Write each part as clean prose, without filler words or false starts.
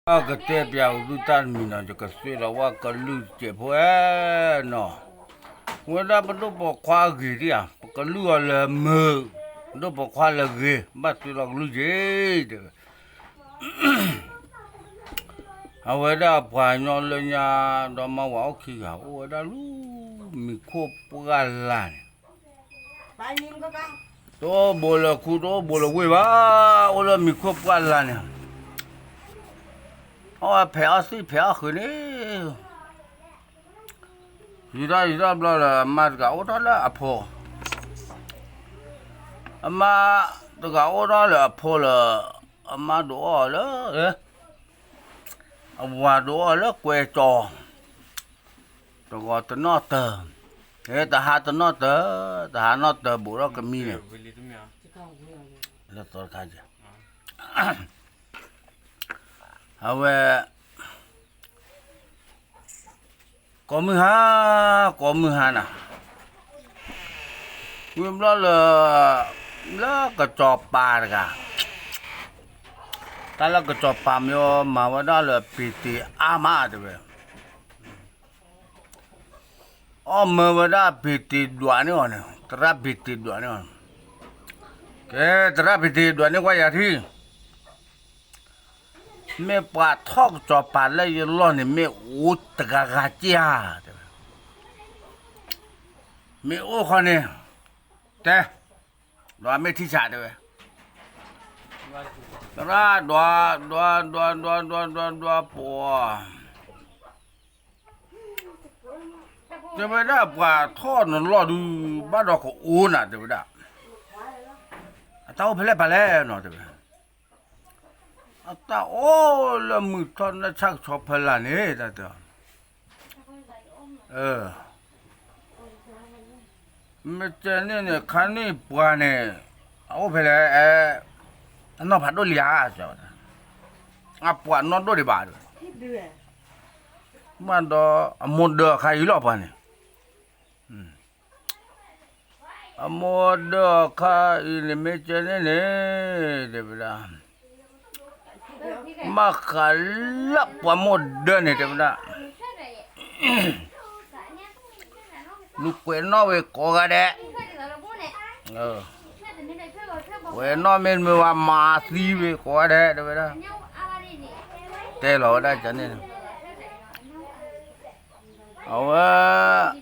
个代表路单面呢，这个虽然我个路接不哎喏，我那不都不夸给的呀，个路啊了么，都不夸了给，把虽然路接的，啊我那朋友了呀，他妈我去啊，我那路米可不干烂。都没了，苦都没了，为吧？我那米可不干烂呢。哦，陪啊睡陪啊喝呢，一大不了，妈这个我到了阿婆，阿妈这个我到了阿婆了，阿妈多了我多了贵重，这个等那等，但还等那等，但还那等不了个米呢，那多看见，好喂。có mưa ha nè nguyên đó là cái trò bà cả ta là cái trò bà mà vào đó là bị tì ama rồi vậy mà vào đó bị tì đoạn nữa nè tra bị tì đoạn nữa cái tra bị tì đoạn nữa quay ra thì mẹ bà thóc cho bà lấy lo này mẹ út gà chia mẹ út con này thế đó mẹ thi trả được đó bò thế bây giờ bà thóc nó lo đi bắt đầu có uốn à thế bây giờ tao phải lấy bà lấy nó thế ta ô là mực thon nó chắc chọc phải là nè ta tưởng mà trên này khán này bùa này ô phải là nó phải đôi lia sao bùa nó đôi đi bà rồi mà đó một đứa khai lọ bà này một đứa khai này mấy trên này để bây giờ makalap wa modern ni dah. Lu kue no we ko ga de. We no men me wa ma si we ko de dah. Te lo da chan ni. Awa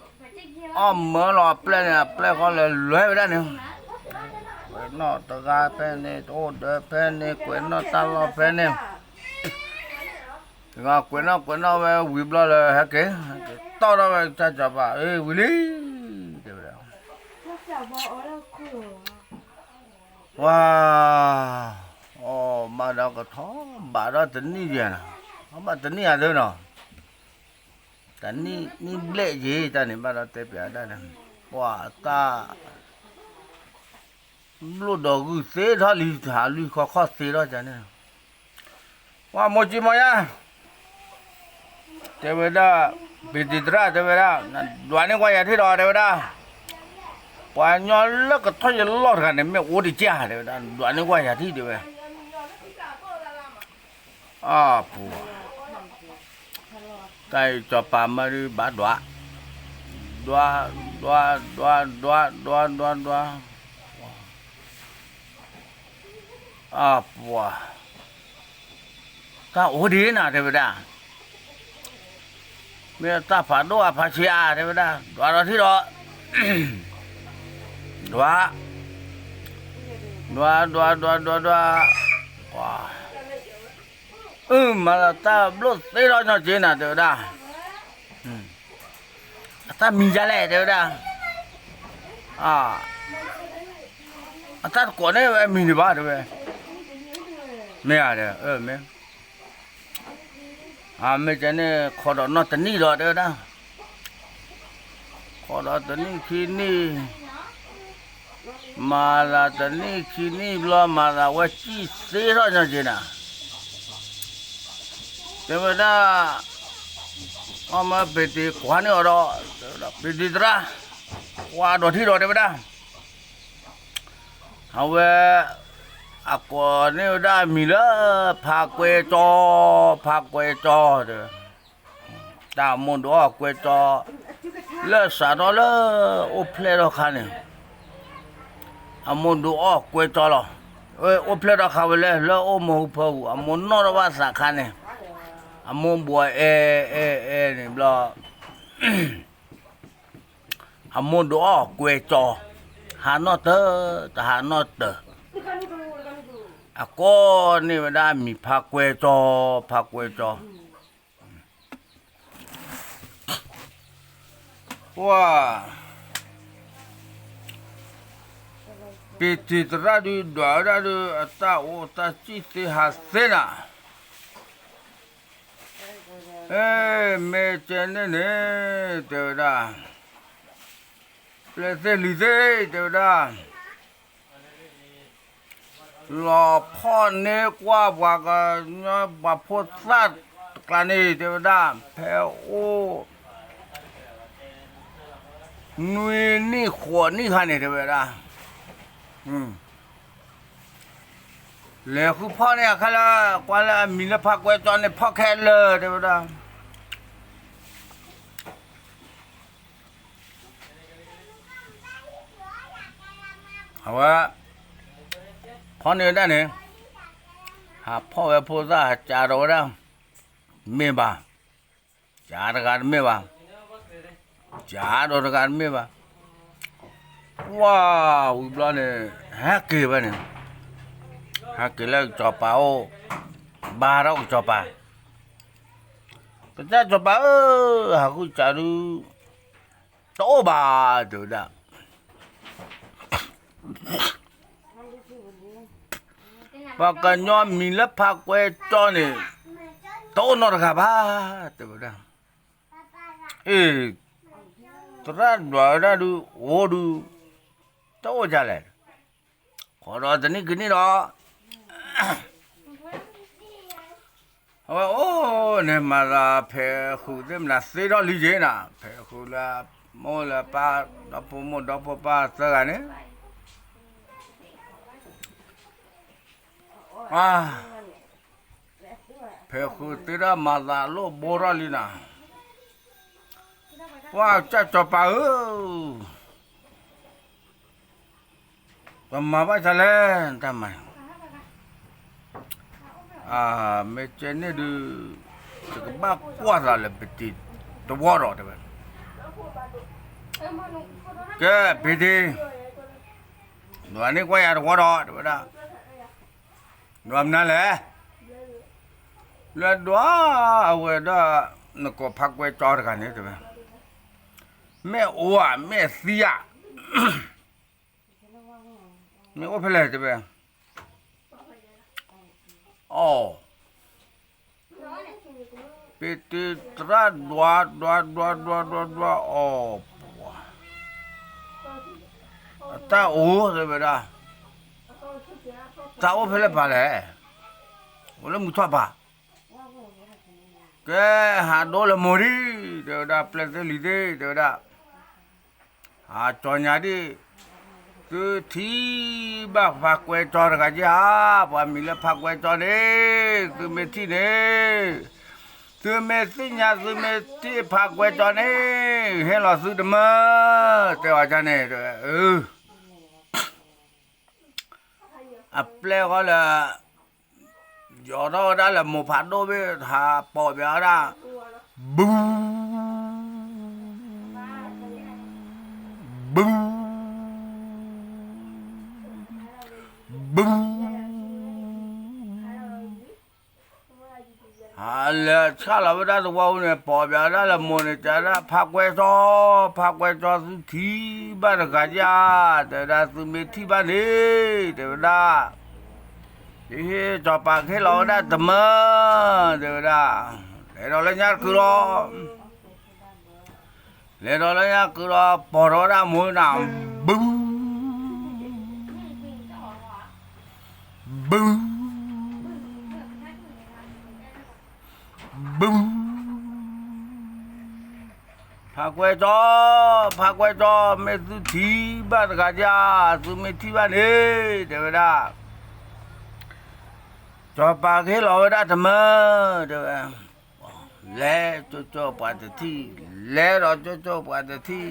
mở lo ple ko le lue da ni. Nó ta ga pen này, ô đỡ pen này, quyển nó ta lo pen này, ngà quyển nó về quỳ lo là hết cái, to đó về cha chả bà, quỳ lý, wow, mà đâu có thó, bà đó tính đi gì nè, bà tính đi à thôi nè, tính đi lệ gì ta này bà đó tiếp về đây nè, wow ta lúc đó cứ xé thà lì khó xé đó chả nè qua một chi mà ya thế bây giờ bị tịt ra thế bây giờ đoàn này qua nhà thế đó thế bây giờ qua nhau lắc cái thôi lót cái này mẹ uống đi cha thế bây giờ đoàn này qua nhà thế bây giờ phụ cái cho bà mà đi bắt đoa bùa ta ố đi nào thế bây giờ bây ta phải đua phải chia thế bây giờ đó thế đó mà là ta lúc thế đó nó chỉ là thế đó ta mình ra lại thế đó ta có này mình đi bắt được mẹ à đấy mẹ mẹ cái này khó đó nó tính đi rồi đấy đó khó đó tính đi khi đi mà là tính đi khi đi lo mà là quá chi xế rồi như thế nào thế bây giờ mà bị thì quá nữa đó bị đi ra qua đồ thi rồi đấy bây giờ hầu về à có nếu đã mì lỡ phá quê cho rồi ta muốn đó quê cho lỡ sao đó lỡ ô ple đó khá này à muốn đó quê cho lo ơi ô ple đó khá vậy lỡ ô mù phù à muốn nó đó sao khá này à muốn bùa này lo à muốn đó quê cho hà nó hà nó à có nếu đã mì phá quê cho wow bị thịt ra đi đói ra đi ta chỉ thì hạt sen à ê mẹ chân này nè đều đã lấy thế lý thế đều đã lòพ่อ nè qua và nó bà phốt sát cái này đều đã theo ô nuôi ni khổ ni khăn này đều đã lẽ khu พ่อ này khai là qua là mình là phát quay cho này พ่อ khen lờ đều đã hả พ่อ này đã này hả พ่อ về พ่อ ra trả đồ đó mê bà trả được cái mê bà trả đồ được cái mê bà wow lo này hát kỳ vậy này hát kỳ là cho bao ba đó cho bà cái cho bà hả cứ trả được tổ bà được đó và cái nhóm mình lớp phát quay cho này tổ nó là ba được đó ê ra đuổi ra đi ô đi tổ ra lại có đó thì cái này đó ô này mà là phải khu dem là xây đó lý gì nè phải khu là mua là ba đó phụ mua đó phụ ba sao cái này à phải khu tới đó mà là lô bò ra đi nè wow chắc cho bà mà bây giờ lên ta mày à mấy chuyện này được cái bác qua ra là bị tịt tôi qua rồi đấy cái bị tịt nó này qua nhà qua đó đấy đó nó làm nào lẽ là đó ở đó nó có phát quay cho cái này đấy mẹ ủa mẹ xia mẹ có phải là thế vậy ồ bị tịt ra đoa ồ ta ủa thế vậy đó ta ủa phải là bà lẽ ủa là một thoa bà cái hạt đó là mồi đi đều đã plete lý thế đều đã à cho nhà đi cứ thi bác phát quay cho được cái gì à và mình là phát quay cho đấy cứ mấy thi đấy cứ mấy thi nhà cứ mấy thi phát quay cho đấy hay là sự đâm mơ theo cho này rồi à ple gọi là do đó đã là một phát đôi với thà bỏ béo ra bung bung bung à là sao là đã được bao này bỏ béo ra là một này chả ra phát quay cho thi ba được cả nhà để ra từ mấy thi ba đi để ra thì cho bà cái lò đã tầm mơ được đã để đó lên nhát cứ đó để đó lên nhát cứ đó bỏ đó ra mũi nào bưng bưng bưng phá quay cho mấy thứ thi ba cả nhà thứ mấy thi ba đi để đó จอปากให้เราได้ทำไมเดี๋ยวแล้วจ่อปากที่แล้วเราจ่อปากที่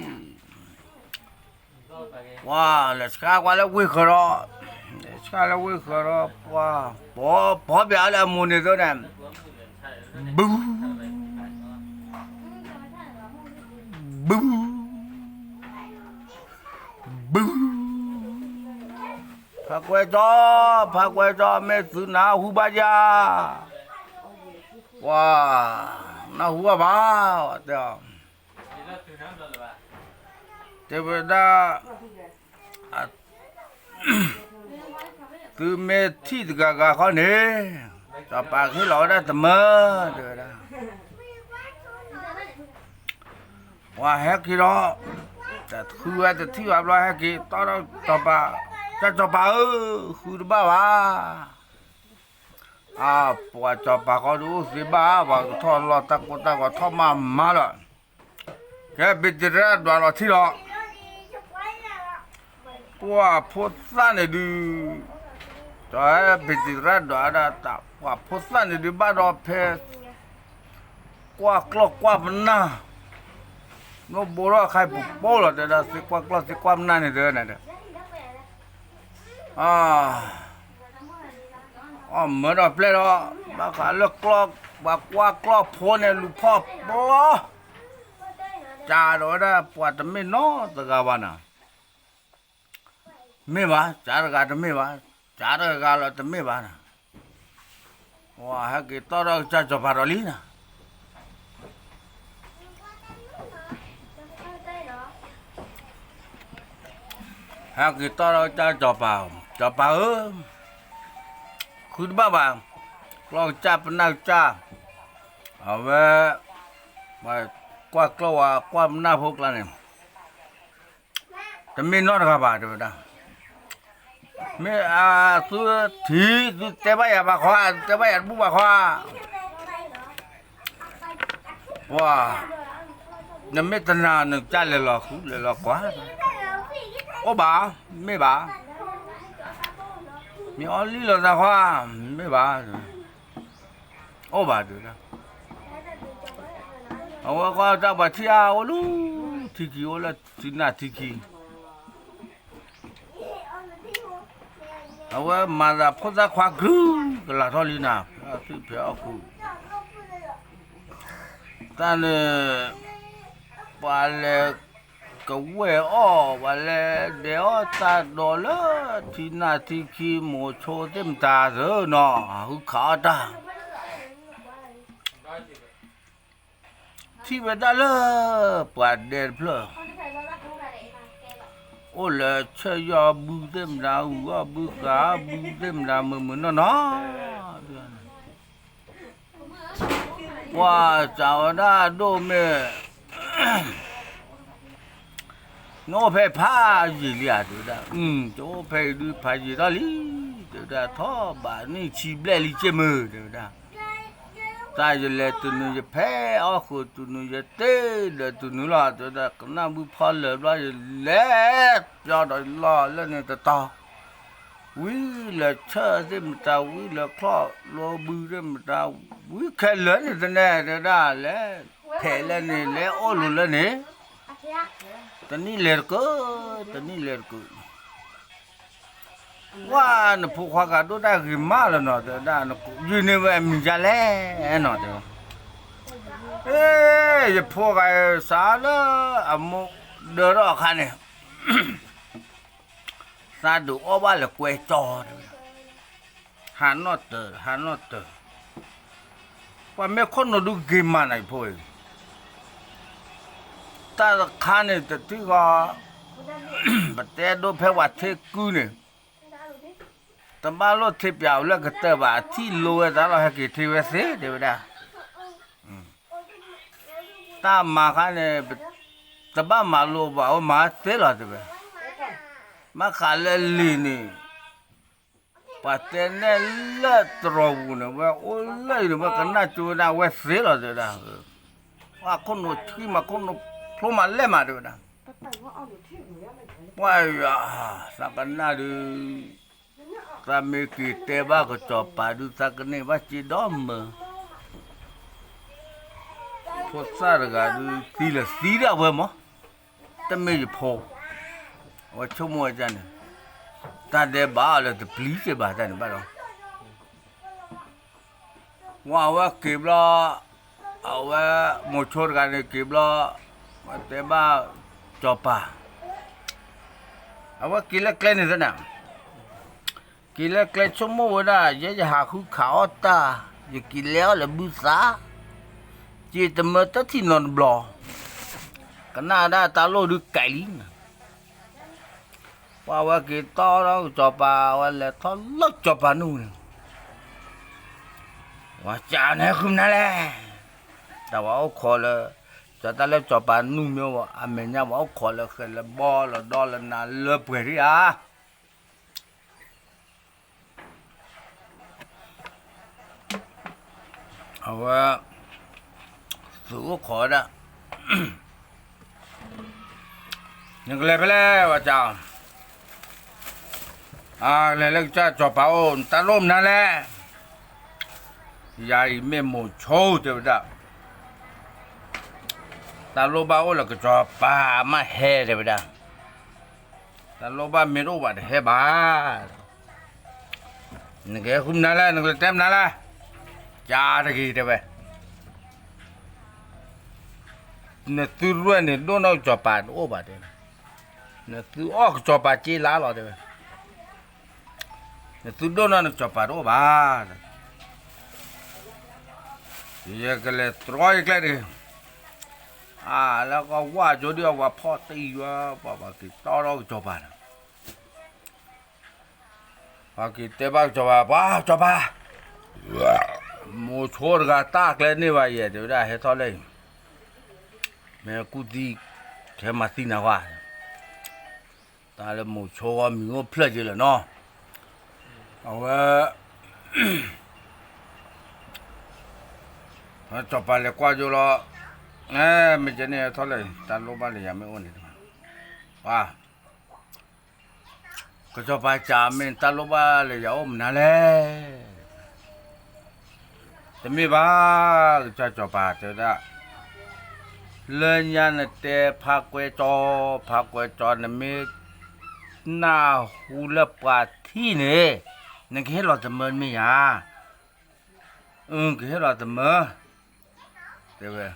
ว้าแล้วสกากว่าแล้ววิ่งขรอสกาแล้ววิ่งขรอว้าพอเบียร์แล้วมูนี่ตัวนั้นบูบูบูพักไว้จอไม่ซื้อหนาหูบายาว้าหนาหูบ้าเดี๋ยวเดี๋ยวได้ คือเมที่ตะกะเขาเนี่ยจะปากให้เราได้เสมอเดี๋ยวนะว่าแฮกกี่รอแต่คือว่าจะที่ว่าเราแฮกกี่ตอนเราจะปาจะปาคือบ้าวะปวดจะปาเขาดูสิบ้าว่าทอดเราตะกุตะก็ทอดมาละแค่บิดเรือดวเราที่เราว่าพุทธะเนี่ยดูจะบิดเรือดวเราตะว่าพุทธะเนี่ยดูบ้านเราเพศกว่ากลอกกว่ามันน่ะโน้บุรุษใครปุ๊บโป้ละเดี๋ยวสิกว่ากลอกสิกว่ามันน่ะเนี่ยเดินน่ะเด้อเหมือนเราเปล่าบ้าขาเลิกกลอกบ้ากว่ากลอกพ้นเนี่ยลูกพ่อโป้จ่าเราได้ปวดไม่น้อตะกาวานะไม่บ้าจ่าตะกาไม่บ้าจ่าตะกาเราตะไม่บ้านะว่าให้กี่ตัวเราจะจบพาราลีนะให้กี่ตัวเราจะจบพาคุณบ้าบ้างลองจับนักจ้าเอาไว้มากว่ากลัวกว่าหน้าพวกเราเนี่ยแต่ไม่นอนกับบ้าเดี๋ยวนะไม่สุดที่สุดเจ้าใบบ้าขวาเจ้าใบบุบบ้าขวาว้าเนี่ยไม่ตนาหนึ่งจ้าเลยหรอกเลยหรอกกว่าโอ้บ้าไม่บ้ามีออลลี่หรอกนะขวาไม่บ้าโอ้บ้าเดี๋ยวนะเอาว่าก็จะไปที่เอาลูที่กี่โอละที่น่าที่กี่เอาว่ามาจากพุทธควากรูก็ลาทอลีน่าที่เพียวกูแต่เนี่ยวันเล็กก็เวอวันเล็กเดี๋ยวตาโดนเลยที่น่าที่กี่หมูโชเต็มตาเถอะเนาะคือขาตาที่เวดาเลยปวดเดินเพลอโอ้เลยเชยาบูเต็มดาวว่าบูกาบูเต็มดาวมือเนาะว่าเจ้าได้ดูเมโง่เพพาจีเลียดูได้โจเพดูพาจีตอลีดูได้ท้อบานี่ชีเบลลิเจมือดูได้ตายจะเล่ตุนุจะแพ้ออกตุนุจะเต้เดตุนุล่ะจะได้ก็น่าบุพอเลยว่าจะเล่ยอดล่อแล้วเนี่ยต่อวิละเชื่อที่มันตาวิละคลอโลบือที่มันตาวิแค่เหลือนี่แต่แน่จะได้แล้วแพ้แล้วนี่แล้วโอ้ลุแล้วนี่ตอนนี้เลือดก็ตอนนี้เลือดก็ว่าน่ะผู้ขวากาดูได้คือมาแล้วเนาะแต่ได้น่ะอยู่ในเวมิจะแลเนาะเด้อจะพวกไอ้สาละอะโมเดอรอคันเนี่ยสาดูอว่าละกวยจอหานอตเตอร์ว่าแม่คนดูเกมมาไหนพ่อยตาคันเนี่ยแต่ที่ก็บัดแต่ดูเพว่าเทกูเนี่ยตบ้าโลทิพยาวแล้วก็เตบะที่โลตาเราให้กี่ทีเวสเดี๋ยวได้ตามาคันเนี่ยตบ้ามาโลบ่าวมาเสละเดี๋ยวมาขายลีนี่ปัตเตเนลตรวูนะว่าโอ้เลยว่ากันน่าจูน่าเวสละเดี๋ยวได้ว่าคนโนที่มาคนโนพรมาเล่มาเดี๋ยวได้ว่าสักกันน่าดู ta me ki te ba ko cho pa du sa ka ne ba chi do me po sa ga du ti la si da we mo ta me pho wa chu mo ja ne ta de ba le de pli che ba ta ne ba do wa wa ki bla a wa mo chor ga ne ki bla te ba cho pa a wa ki la kle ne na ki la kle chu mo da ye ja ha khu kha ta ye ki le le bu sa chỉ tầm mơ tất thì non bò cái nào đã ta lôi được cày lý qua cái to đó cho bà qua là to lót cho bà nuôi qua chả này không nè lẽ tao bảo khó là cho ta lấy cho bà nuôi miêu à mình nhau bảo khó là cái là bò là đo là nà lợp cái đi à và sự khó đó nhưng cái này và chào à này cho bảo ta lôm nè lẽ dài mấy một chỗ được đó ta lô bảo là cái cho bà mà hè được đó ta lô ba mấy lô bà hè bà những cái hôm nay là những cái tem này là cha được gì đấy nè từ rồi nè đôi nó cho bà ô bà đấy nè từ ô cho bà chỉ lá rồi đấy nè từ đôi nó cho bà ô bà giờ cái này trôi cái này à là có qua chỗ đi qua phò tì qua bà cái to đó cho bà và cái tế bào cho bà một số gà tạc lên như vậy thì đã hết thôi lên mẹ cụ đi thế mà tin nào qua ta là một số mình có plei gì là nó cho bà lại qua chỗ đó nè mình chỉ này thôi lên ta lúc bà lại làm mấy ôn này wow cái cho bà trả mình ta lúc bà lại giấu mình nè lẽ thì mi bà cho bà cho đó lên nhà này để phá quê cho nên mi na hu lập bà thi này nên cái lo tầm mơ mi à cái lo tầm mơ thế vậy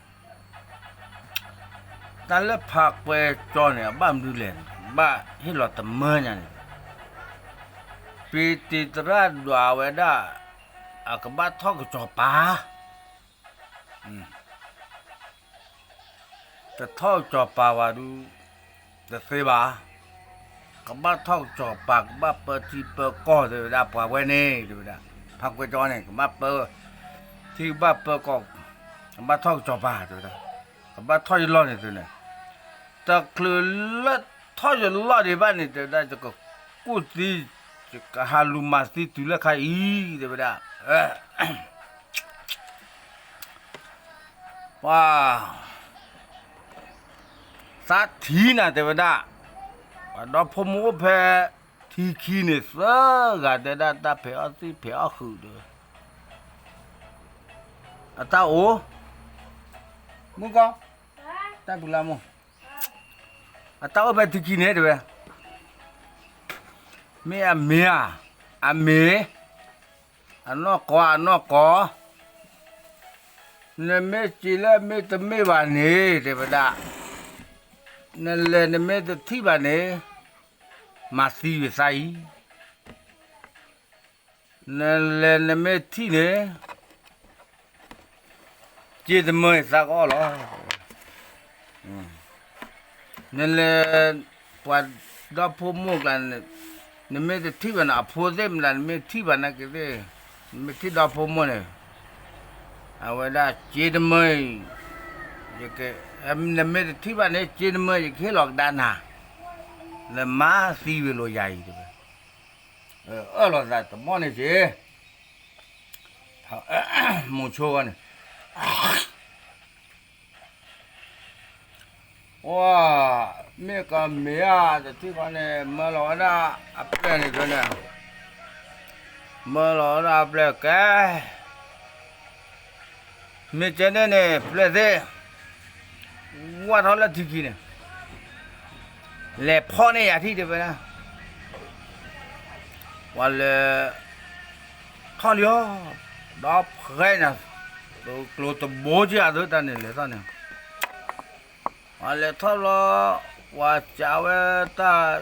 ta lập phá quê cho này ba mươi lên ba hết lo tầm mơ nha vì thì ra đùa vậy đó à các bác thóc cho bàจะทอดจอปาวาดูจะเสบากับบ้าทอดจอปากบ้าเปิดที่เปิดก้อเดี๋ยวได้ปากไว้นี่เดี๋ยวได้พักไว้จอเนี่ยกับบ้าเปิดที่บ้าเปิดก้อกับบ้าทอดจอปาเดี๋ยวได้กับบ้าทอดร้อนเนี่ยเดี๋ยวนี้จะคลื่นละทอดร้อนในบ้านเนี่ยเดี๋ยวได้จะก็กู้ตีจะก็ฮาลูมาสีตุละใครอีเดี๋ยวได้ว้าสัตทีน่ะเดี๋ยวได้ดอกพมูเพทีคีเนี่ยสกัดเดี๋ยวได้ตาเพอสิเพอคือเด้อตาโอมึงก็ตาบุลามึงตาโอไปทีคีเนี่ยเดี๋ยวเมียอันนอกอเนี่ยเมจิละเมตเมบานี่เดี๋ยวได้นั่นแหละเนี่ยแม่จะที่บ้านเนี่ยมาซีไปใส่นั่นแหละเนี่ยแม่ที่เนี่ยเจ็ดมื้อสักอ๋อเหรอนั่นแหละพอดอกพมุกกันเนี่ยแม่จะที่บ้านอ่ะพอเต็มแล้วแม่ที่บ้านนั่นก็ได้แม่ที่ดอกพมุกเนี่ยเอาไว้ได้เจ็ดมื้อยังก็เนี่ยแม่ที่บ้านเนี่ยเจ็ดมื้อยังแค่หลอกด้านหน้าแล้วมาซีวิโลใหญ่ด้วยหลอกได้แต่มอนี่สิหมูโชว์เนี่ยว้าแม่ก็เมียแต่ที่บ้านเนี่ยมาหลอกนะอัปเดตนี่ตัวเนี่ย mà nó là ple cái mình trên đây này ple thế qua đó là gì kia này lẹ phò này à thì được vậy na và lẹ thằng liu đó phải nè rồi tụi bố chứ à đứa ta này lẹ ta này và lẹ thằng lo và cháu ta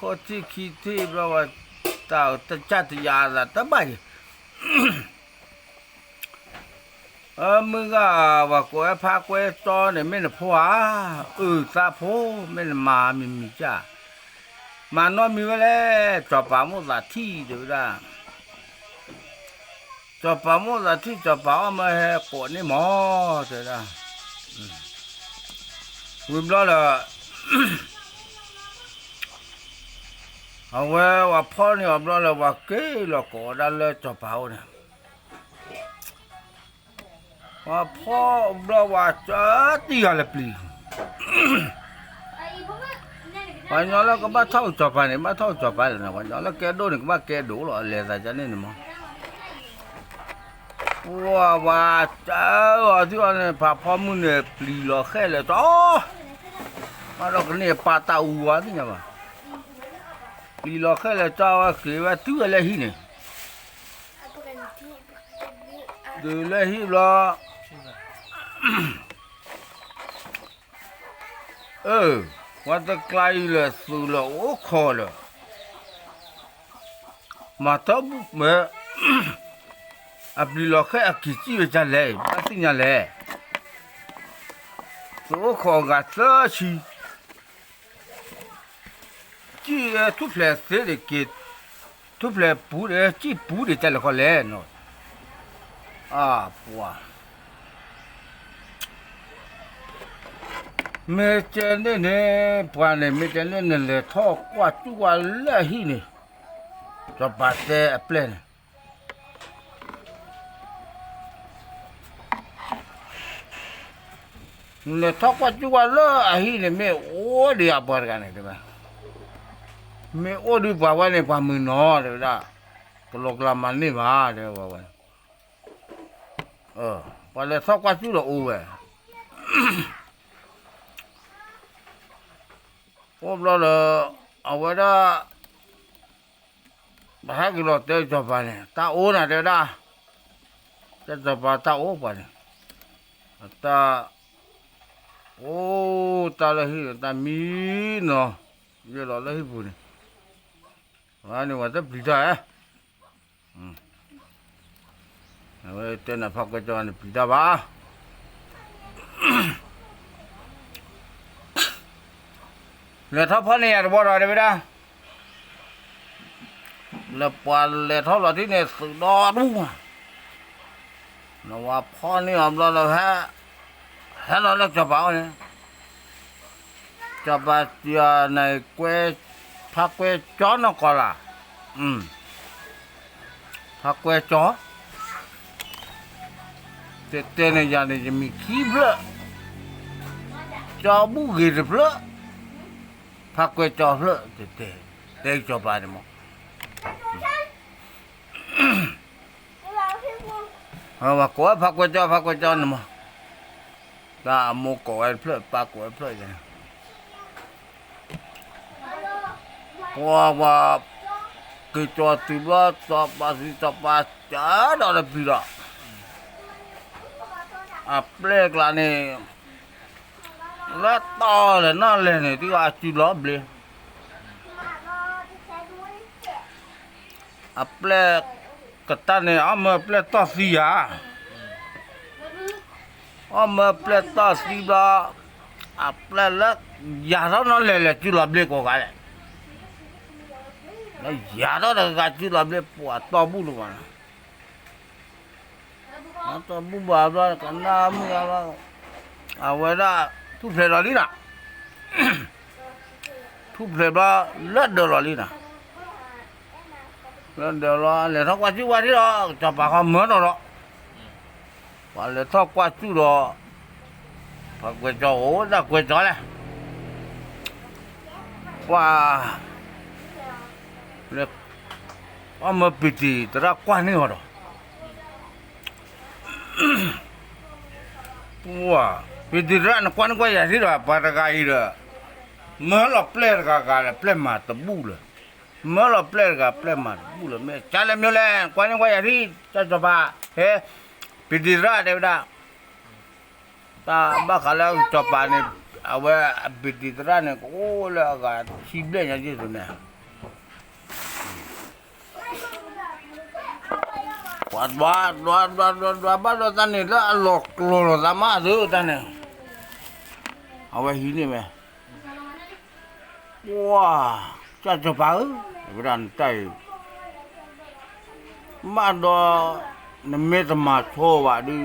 có chỉ khi thì rồi ta chặt nhà là ta bayมึงก็ว่ากูพากูจอเนี่ยไม่ได้ผัวซาโพไม่ได้มามีจ้ามานอนมีไว้แล้วจอบปามุสาที่เดี๋ยวละจอบปามุสาที่จอบปาเอามาให้กูนี่หมอเดี๋ยวละวิบล้อละเอาไว้ว่าพ่อเนี่ยวิบล้อละว่าเกยละกูได้เลยจอบปาเนี่ยว่าพ่อเราว่าจะตีอะไรปลีวันนี้เราก็มาเท่าจบไปเนี่ยมาเท่าจบไปแล้วนะวันนี้เราแกดูนี่ก็มาแกดูหรอเลยแต่จะนี่มั้งว่าจะที่ว่าเนี่ยพาพ่อมึงเนี่ยปลีหรอแค่เลยจ้อมาเราก็เนี่ยปาตาอัวนี่ไงวะปลีหรอแค่เลยจ้าว่าคือว่าตัวอะไรที่เนี่ยดูเลยที่รอว่าจะไกลเลยสุดเลยโอ้ขอเลยมาทับเมื่ออับลีล็อกให้อักขิจิไปจันเลยมาสิ่งนั้นเลยสุขของกัดเสือชีจีทุบเลยเสียเด็กกิดทุบเลยปูเลยจีปูเลยจันเลยก็เลยเนาะปัวเมื่อเจนเนี่ยปานเนี่ยเมื่อเจนเนี่ยเลยทอกว่าจุว่าเล่หินี่จะบาดเจ็บเลยเลยทอกว่าจุว่าเล่หินี่เมื่อโอ้เดียบกันเนี่ยใช่ไหมเมื่อโอ้ดีป่าวเนี่ยป่ามือนอเดี๋ยวละก็ลกลามันนี่มาเดี๋ยวว่าพอเลยทอกว่าจุละโอ้เว้ยผมเราเลยเอาไว้ได้บ้านกิโลเตยจับไปเนี่ยตาโอ้น่ะเดี๋ยวได้จะจับไปตาโอ้ไปเนี่ยตาโอ้ตาเลยตามีเนาะเยอะเลยพูดเนี่ยวันนี้ว่าจะปลีได้เอาไว้เต้นพักกันจนปลีได้บ้าเลยท้อพ่อเนี่ยรู้บ่ได้ไหมล่ะเลยปวดเลยท้อเราที่เนี่ยสุดดอดูนะว่าพ่อเนี่ยเราให้เราเลิกจับเอาเนี่ยจับเจียในเกวพักเกวจ้อนก็ละพักเกวจ้อเต้นเนี่ยยันจะมีขี้เปล่าจ้าบุกเปล่าพักเวจอเพื่อเตะจอบไปมั้งว่าก้อยพักเวจอนี่มั้งตาโมก้อยเพื่อปากก้อยเพื่อกันว่าคือจอติบจอบมาสิจอบมาจ้าดอลปีละเปลกละนี่แล้วต่อเลยนั่นเลยเนี่ยที่ว่าจุลบเลยเปลกกตันเนี่ยมาเปลกต่อสีมาเปลกต่อสีบ้าเปลกแล้วยาเรานั่นเลยจุลบเลยก็กันแล้วยาเราเนี่ยก็จุลบเลยปวดต่อบุรุษมันต่อบุบ้าบ้ากันน้ำเนี่ยเอาไว้ละทุบเพลย์ลีน่ะทุบเพลย์บ้าเลิศเดอร์ลีน่ะเลิศเดอร์เลยท้องกว่าจู่วันนี้หรอจะปากเขาเหมือนหรอวันเลยท้องกว่าจู่หรอพักเวจโอ้จะเวจเลยว่าเลย ว่ามาปิดตระกว่านี่หรอว้าปิดระนกวนก็อย่าสิระปารกายระเมื่อเราเปลี่ยนกาเปลี่ยนมาตะบูเลยเมื่อเราเปลี่ยนกาเปลี่ยนมาตะบูเลยแม่จ้าเล่มอยู่แล้วกวนก็อย่าสิจะจบะเฮ้ปิดระเดี๋ยวได้ตาบ้าเขาแล้วจบะเนี่ยเอาไว้ปิดระเนี่ยโอ้แล้วก็ชีบเลยอย่างนี้ตัวเนี่ยวัดบ้านเราตอนนี้ละหลอกหลอกสามารถซื้อตอนนี้เอาไว้หินนี่ไหมว้าจะจบะเวลาใจมาดอนี่ไม่ต้องมาโชว์ว่าดิ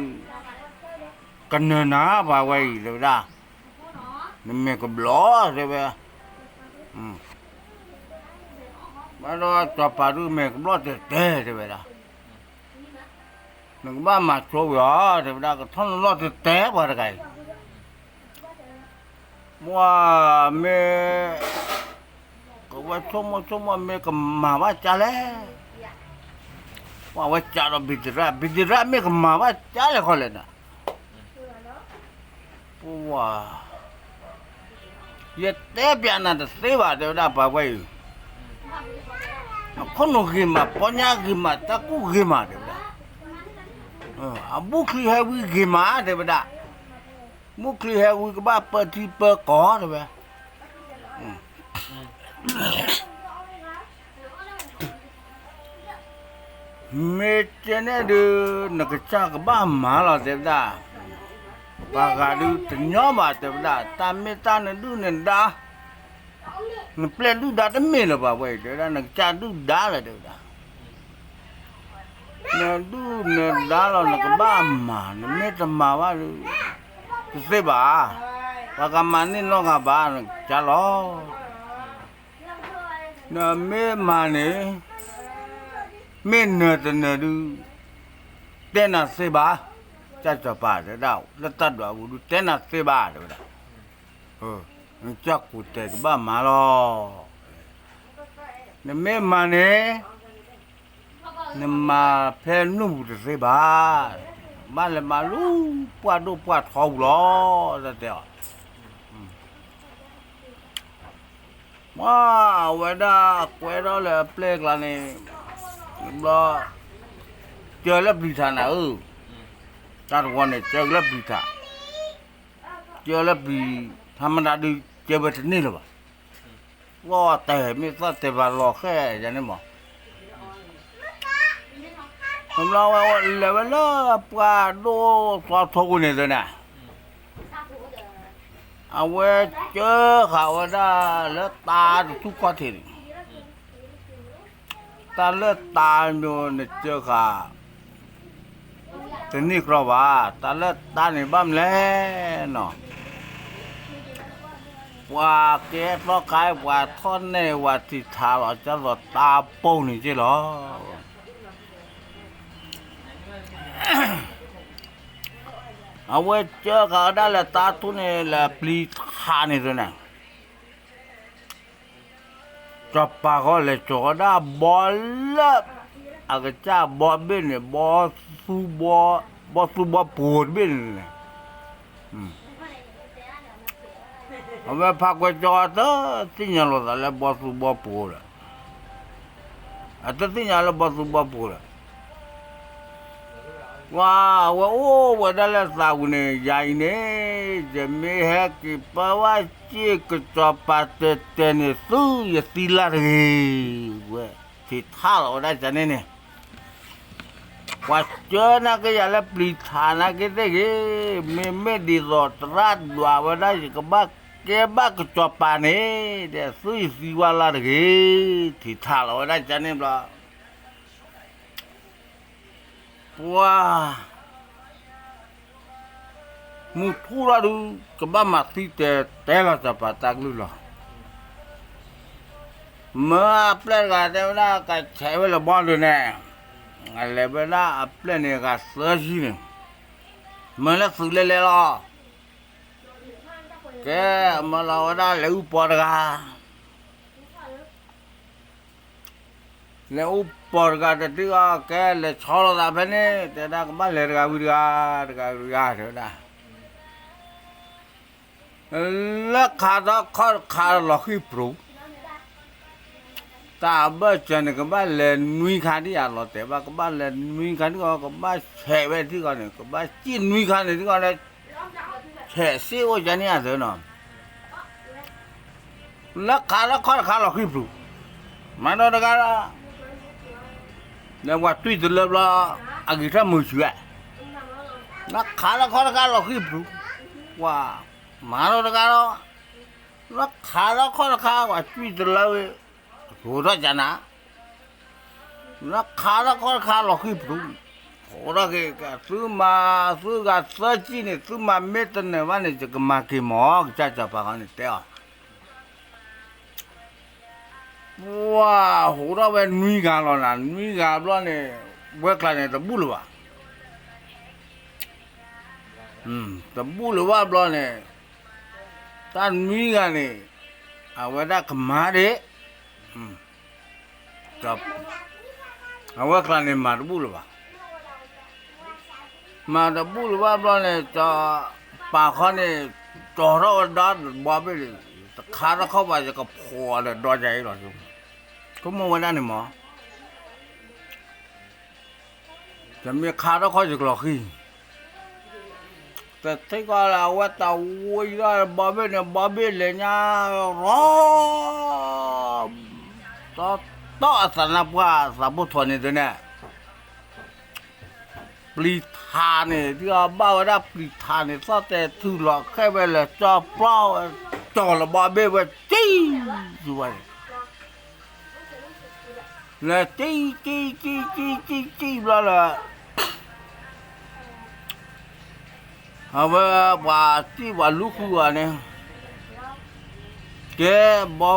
กันเนินนะบ่าวไว้เดี๋ยวได้นี่ไม่ก็บล้อใช่ไหมมาดอจบะดูไม่ก็บล้อเตะใช่ไหมล่ะนึกว่ามาโชว์ย่อเดี๋ยวได้ก็ท่อนล้อเตะบ่ได้ไงว่าแม่ก็ว่าชมแม่ก็มาว่าจ้าแล้วว่าจ้าเราบิดระแม่ก็มาว่าจ้าแล้วคนเลยนะว่าเยอะเตะเปียนั่นเสียว่าเดี๋ยวได้ป่าวไว้คนนู้นกินมาปัญญากินมาตะกู้กินมาเดี๋ยวได้บุคลีให้วิกินมาเดี๋ยวได้มุคลีให้วิก็บ้าเปิดที่เปิดก่อเดี๋ยวได้เมื่อเจเนี่ยดูนักจ้างก็บ้ามาแล้วเดี๋ยวได้ปากาดูถึงย้อมมาเดี๋ยวได้ตามไม่ตามนั่นดูนั่นด่านั่นเปลี่ยนดูด่าแต่ไม่ละบ่าวไว้เดี๋ยวได้นักจ้างดูด่าเลยเดี๋ยวได้นั่นดูนั่นด่าแล้วนักบ้ามานั่นไม่ทำมาว่าเลยเสียบ้าปากามันนี่น้องบ้านักจ้าล้อนั่นไม่มาเนี่ยไม่เนื้อแต่เนื้อดูเต้นน่ะเสียบ้าจะจบป่าเดี๋ยวดาวแล้วตัดว่าดูเต้นน่ะเสียบ้าเดี๋ยวดาวจักกูเตะบ้ามาล้อเนี่ยไม่มาเนี่ยเนี่ยมาเพลนุ่มเสียบ้ามาเลยมาลูปวดท้องล้อจะเดี๋ยวว้าเวลาเลยเพลงละนี่เราเจอแล้วปีธานะตาตะวันเนี่ยเจอแล้วปีธาเจอแล้วปีธรรมดาดูเจอแบบนี้หรือเปล่าว่าแต่ไม่ทราบแต่ว่ารอแค่อย่างนี้มั้งผมเราว่าเลยว่าเลิกปลาโดสอบทุกเนี่ยตัวเนี่ยเอาไว้เจอเขาได้แล้วตาทุกข้อทีตาเลือดตาอยู่เนี่ยเจอค่ะแต่นี่ครับว่าตาเลือดตาในบ้านแล้วเนาะว่าแกก็ขายว่าท่อนในว่าที่ทาเราจะรอตาโป้นี่ใช่หรอเอาไว้เจอเขาได้แล้วตาทุนเนี่ยละปลีทานี่ตัวเนี่ยจับปากเขาเลยจอดาบอลละอากาศบอลเบนเนี่ยบอสูบอปูดเบนเนี่ยเอาไว้พักไว้จอดสิ่งอย่างเราแต่ละบอสูบอปูดอันที่สิ่งอย่างเราบอสูบอปูดว้าวโอ้วันนั้นเราสาวเนี่ยใหญ่เนี่ยจะไม่ให้กี่ปะว่าจีก็จะปัดเตเนี่ยสู้อย่าตีละเลยเว้ยที่ท่าเราได้จะเนี่ยว่าเจอนะก็อย่าละปลีฐานะก็ได้ไม่ดีรอดรัดดัวว่าได้ก็บ้าแกบ้าก็จะปาเนี่ยเดี๋ยวสู้สิว่าละเลยที่ท่าเราได้จะเนี่ยละว้ามุทุระดูก็บ้ามาที่แต่ละจะปาตักลุล่ะเมื่อเปลี่ยนกันเดี๋ยวนะก็ใช้เวลาบ้านด้วยเนี่ยอะไรเวลาเปลี่ยนเนี่ยก็เสียชีวิตเมื่อแล้วสุดเลยล่ะแกมาเราได้เลี้ยวปอดกัน le upor ga de tiga ke le cholo da bene te da ba le ga ga da le kha lo khi pro ta ba chen ga ba le nui kha di ya lo te ba ga ba le nui kha di ga ba che be ti ga ne ga ba chi nui kha ne ti ga le che se o ja ne ya de no le kha lo khi pro ma no da ga le wa tui de le la a gi ta mu chu ya nó khá là khi wow mà nó khá là và truy từ lâu rồi đó chả nã nó khá là khi hồ đó cái thứ gà sơ chi này thứ mà mét tên này vẫn là cái mà cái mỏ cái chả phải này teo wow hồ đó bên nuôi gà rồi này quét lại này nó bù lửa tập bu lu wa blo ne ta mi ga ne a wa da kama de tập a wa kla ne ma bu lu wa ma da bu lu wa blo ne cho pa kho ne cho ro da ba be ta kha ra kho ba ka pho le do jai ro ko mo wa da ne moจะมีคาราคอยจะกรอกขี้แต่ที่ก็เราว่าตาวุ้ยก็บาเบ้เลยนะรอต่อสนับว่าสาบุทนี่ตัวเนี่ยปลีทานเนี่ยที่เราบ้าว่าปลีทานเนี่ยซะแต่ถือหลอกแค่ไปเลยจอเปล่าจอละบาเบ้ว่าจี้ด้วยเลยจี้แล้วเอาว่าที่ว่าลูกหัวเนี่ยแกบอก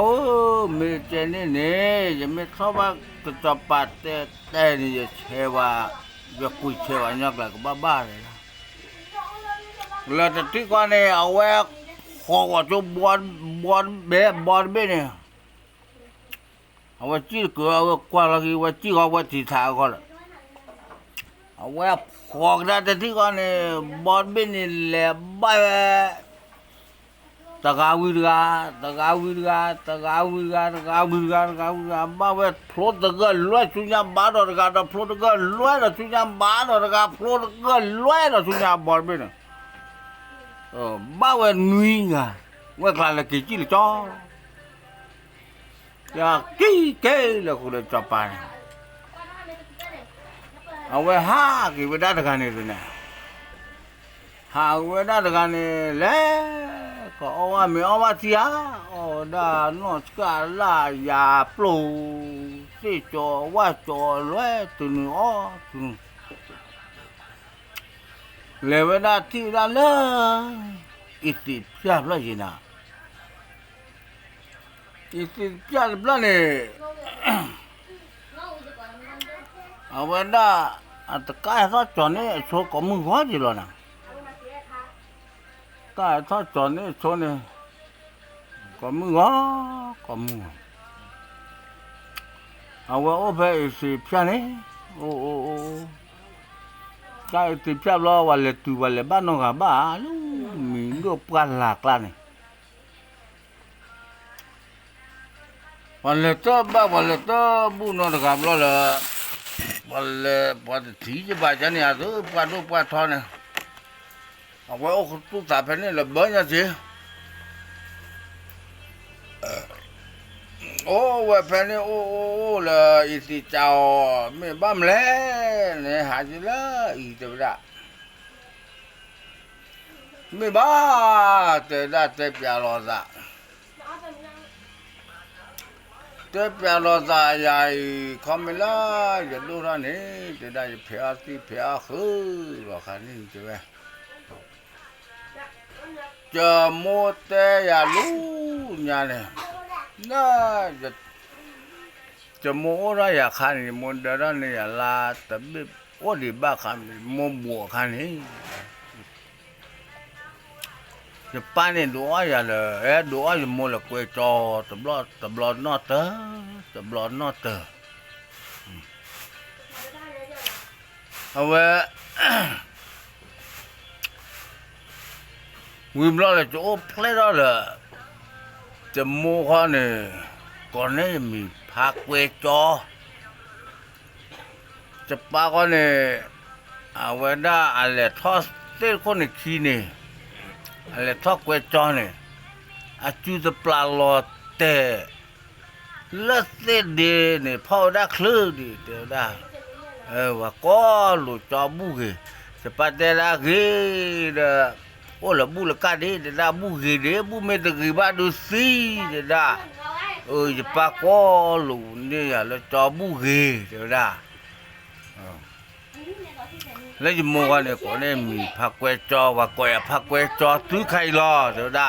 ไม่เจนเนี่ยจะไม่เข้าว่าจะปัดแต่นี่จะเชื่อว่าจะคุยเชื่อว่านักเลยก็บ้าเลยนะแล้วแต่ที่ก่อนเนี่ยเอาไว้ขอว่าจะบอลเบ้เนี่ยเอาไว้จี้เกลือเอาไว้กวาดแล้วก็ไว้จี้เอาไว้ที่ท้ายก็เลยเอาไว้ขอกได้แต่ที่ก่อนเนี่ยบอลเป็นนี่แหละบ้าตะกาวิรกาบ้าเว้พลดตะกันล้วยชุนยามบ้าดอกกาพลดตะกันล้วยชุนยามบ้าดอกกาพลดตะกันล้วยชุนยามบอลเป็นบ้าเว้นุยงาเว้กลายละกี่จีเลยจ้ออยากกี้เกยแล้วกูเลยจับไปเอาไว้ห้ากี่วันได้ตะกันนี่เลยนะหาวันได้ตะกันนี่แหละก็เอาว่ามีเอาว่าเสียได้นอสกาลายาปลูสิจอว่าจอเลยตุนตุนเลยวันได้ที่ได้เลยอิติเพียบเลยจีน่ะอิติเพียบเลยเนี่ยเอาวันได้อัตกายเขาจอนี่โชว์กับมึงหัวจีแล้วนะกายเขาจอนี่โชว์นี่กับมึงหัวกับมึงเอาว่าโอ้เพ่สิเพียนี่โอ้กายติเพียบแล้ววันเล็ตุวันเล็บ้านน้องกับบ้านลูกมีลูกปลาหลากหลายนี่วันเล็ตบ้าวันเล็ตบุญน้องกับเราเลยวันเล็ตวันที่จะไปจันเนี่ยตัวปลาลูกปลาทอนเนี่ยเอาไว้โอ้ตุ๊กตาเป็นนี่เลยเบิ้ลยังสิโอ้ว่าเป็นนี่โอ้เลยอีสิเจ้าไม่บ้ามเลยเนี่ยหาจิเลยอีเจ้าละไม่บ้าแต่ได้แต่เปียรอซะแต่เปียรอซะใหญ่คอมไม่ละอย่าดูนะนี่แต่ได้เพียที่เพียคือหรอกคันนี้ใช่ไหมจะโมเตอย่ารู้เนี่ยเนี่ยน่าจะโมอะไรอย่าคันนี่โมเดอร์นี่อย่าลาแต่แบบโอ้ดีบ้าคันโมบัวคันนี้จะป้านี่ดูอะไรเลยดูอะไรโมละกุยจอตบลอดนอเตอ เอาไว้วิมล้อเลยจะโอ้เพลย์เลยจะมูเขาเนี่ยก่อนนี้มีพักเวจอจะป้าก็เนี่ยเอาไว้ได้อะไรทอสเต้คนเนี่ยขี้เนี่ยอะไรทอดเวจอเนี่ยอาจูจะปลาลอเต้เลือดเส้นดีเนี่ยพ่อได้คลื่นดีเดี๋ยวได้ว่าก็ลูกจอบุกจะปัดเดล่าเกเดโอ้ละบุละกันเดล่าบุกเดบุไม่ตะกี้บ้าดูสิเดล่าจะปัดก็ลูกเนี่ยละจอบุกเดี๋ยวได้แล้วจะมัวเนี่ยก่อนเนี่ยมีผักเวจอว่าก่อยผักเวจอตื้อใครรอเดี๋ยวได้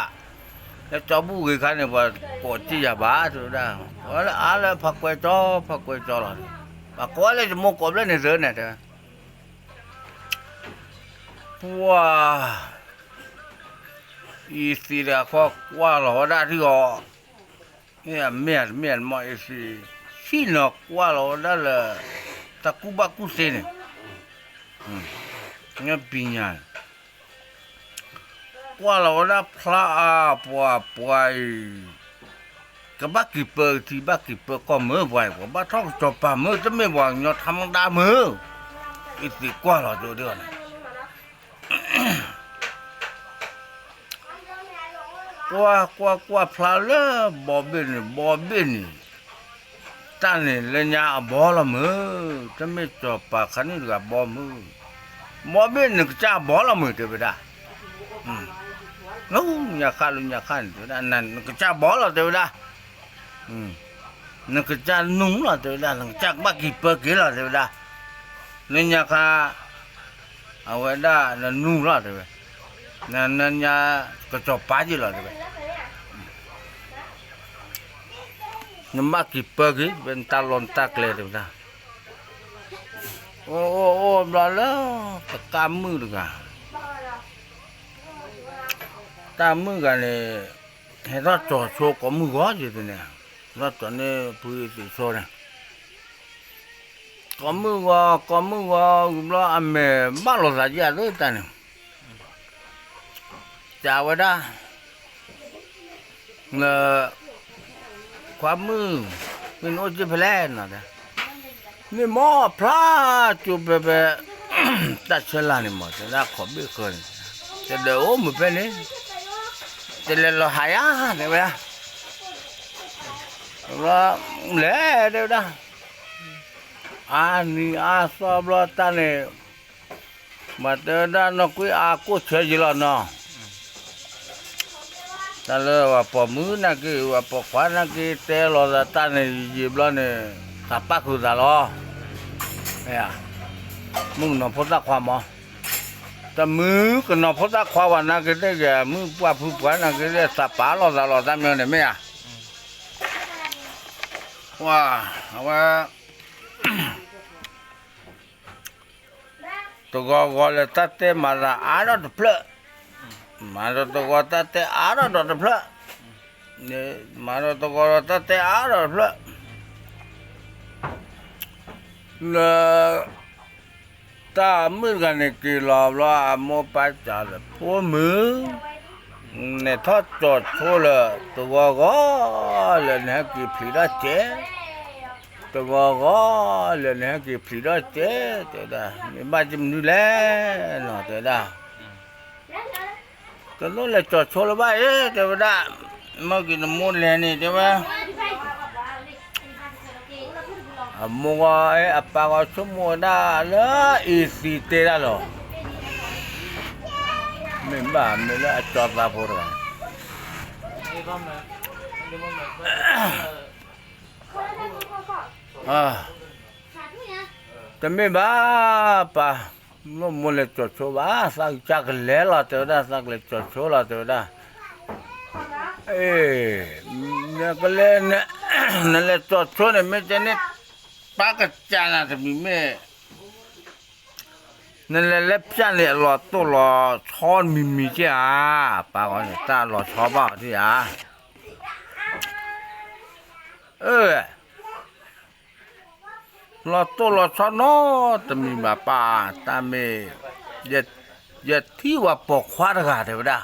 แล้วจอบุกกันเนี่ยว่าปวดที่ยาบ้าเดี๋ยวได้แล้วอะไรผักเวจอหรอว่าก็เลยจะมัวกบเล่นในเสือเนี่ยเด้อว้าอีสิละข้อว่าหรอได้ที่ก็เนี่ยเมียนมาอีสิที่นกว่าหรอได้เลยตะกุบักกุเซนเนี่ยปีญาว่าหรอได้พระปัวก็บักกี่เปิดที่บักกี่เปิดก็มือไหวกว่าบักท้องจบป่ามือจะไม่หวังยอดทำดามืออีสิกว่าหรอเดี๋ยวนะกว่าพลาเลบอบินตอนนี้เลยเนี่ยบอละมือจะไม่จบป่าคันนี้กับบอมือบอบินนึกจ้าบอละมือเดี๋ยวไปได้นู้อย่าขันเดี๋ยวนั่นนึกจ้าบอละเดี๋ยวได้นึกจ้านุ่งละเดี๋ยวได้นึกจ้าบักกี่เปิดกี่ละเดี๋ยวได้เลยเนี่ยข้าเอาไว้ได้นั่นนุ่งละเดี๋ยวนั่นเนี่ยก็จบป้าจีละเดี๋ยวน้ำมักกี่เปิกเป็นตาลอนตาเกลือเดี๋ยวนะโอ้บลาแล้วตะกามมือดูกันตามมือกันเนี่ยให้เราจ่อโชว์กับมือก้อนอยู่เนี่ยเราตอนนี้พูดติดโซ่เนี่ยกับมือว่าเราอันเมื่อบ้านเราสัญญาด้วยกันเนี่ยจ่าไว้ได้เงาความมือเป็นโอจิเพลนนะนี่หม้อพระจูเบตัดเชลานี่หมดจะได้ขอบไม่เคยจะเดี๋ยวมือเป็นนี่จะเล่นเราหายเนี่ยไปละเราเล่เดี๋ยวนะนี่สอบเราตอนนี้มาเดินด้านนอกกูเฉยจีละเนาะแต่เลยว่าพอมือนักกีว่าพอขวานักกีเตะเราจะตั้งในยีบแล้วเนี่ยขับปักคือจะรอเนี่ยมึงนอนพ้นตาความมั้งแต่มือก็นอนพ้นตาความวันนักกีได้แก่มือว่าผู้ป่วยนักกีได้สับป๋าเราจะรอตั้งเงินเนี่ยไม่อะว่าตัวก็เลยตัดเตะมาละตัวเพลมาตัวก็ตัดเตะตัวเพลเนี่ยมาตัวก็ตัดเตะตัวเพลแล้วตามือกันเนี่ยกี่รอบแล้วโมไปจ่าเลยพวกมือเนี่ยทอดจอดโชว์เลยตัวก็เลยเนี่ยกี่ผีได้เจ๊ตัวก็เลยเนี่ยกี่ผีได้เจ๊เดี๋ยวได้ไม่บ้าจิ้มดูแลเนาะเดี๋ยวได้ก็นู้นเลยจอดโชว์แล้วบ้าเดี๋ยวได้มากินมูนเลยนี่เดี๋ยวว่ามัวapa kau semua dah lah isi tera lo. Memang mela acor lapor kan. Tapi apa? Mau mulai coba sak cak lela tu dah sak le coba tu dah. Nak le coba ni macam ni. Pakai cana tapi me, nela lepjan le lot tu lot chon mimi je pakai ni tak lot coba dia. lo to lo cho nó tầm mình bà bà ta mê giờ giờ thi vào bỏ khoa được à đấy đó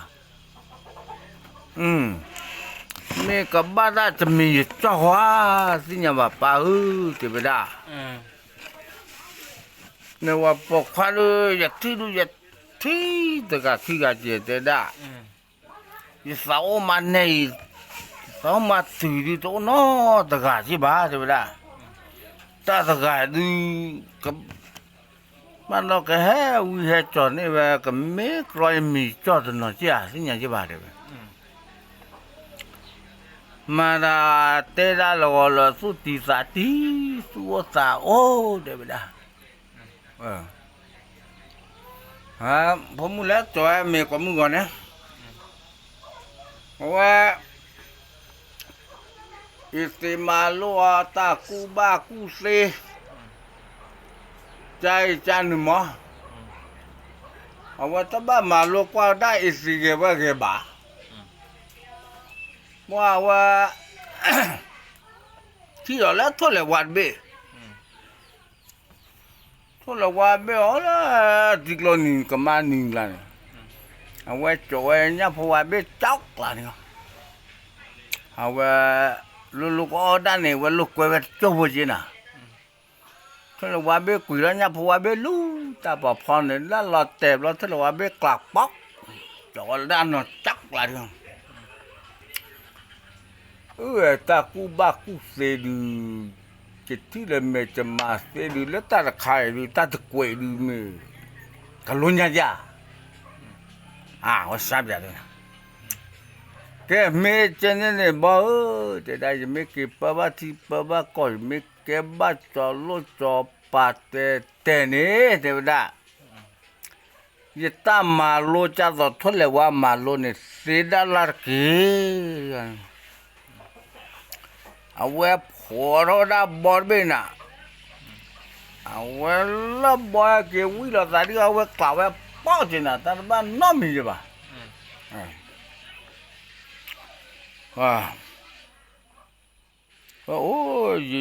mê cả ba đã tầm mình cho hoa xin nhà bà bà thì bây giờ nếu vào bỏ khoa rồi giờ thi tất cả thi cả gì thế đó giờ sáu mà này sáu mà xử đi chỗ nó tất cả gì bà thì bây giờ ta tất cả đi cái mà nó cái hè uy hè chọn này về cái mấy loại mì cho tụi nó chứ à xin nhà chứ bà đấy mà là tê ra là gọi là số tí số xả ô đấy bây giờผมมูแล้วจอยเมย์กว่ามือก่อนนะเพราะว่าอิสมาโลตากูบ้ากูเซใจจันหมอเอาว่าถ้าบ้ามาโลกว่าได้อิสิเกว่าเกบ่าว่า ที่เราแล้วทั่วเลยวันเบ้ทั่วเลยวันเบ้อ๋อละที่เราหนึ่งก็มาหนึ่งละเนี่ยเอาไว้จ่อยเนี่ยพอวันเบ้จ๊อกละเนี่ยเอาไว้ลูกอ๋อด้านนี้ว่าลูกไว้จ่อหัวจีน่ะถ้าเราว่าเบ้กุยแล้วเนี่ยพอว่าเบ้ลู่แต่พอพอเนี่ยแล้วเราเต็มแล้วถ้าเราว่าเบ้กลักป๊อกจ่อด้านนั้นจ๊อกละเนี่ยta cu ba cu xe đi cái thứ là mẹ chăm mà xe đi lấy ta là khai đi ta thực quậy đi mẹ cả luôn nha dạ sao vậy cái mẹ cho nên là bao thì đây là mẹ cái ba thì ba coi mẹ cái ba cho lô cho ba tê này thì đó giờ ta mà lô cha rồi thôi là qua mà lô này xe đã là cáiเอาไว้ผัวเราได้บอลไปน่ะเอาไว้ละบอลเกี่ยววิลาแต่ที่เอาไว้กล่าวไว้ป้อจีน่ะแต่บ้านน้อมีจ้ะป่ะโอ้ย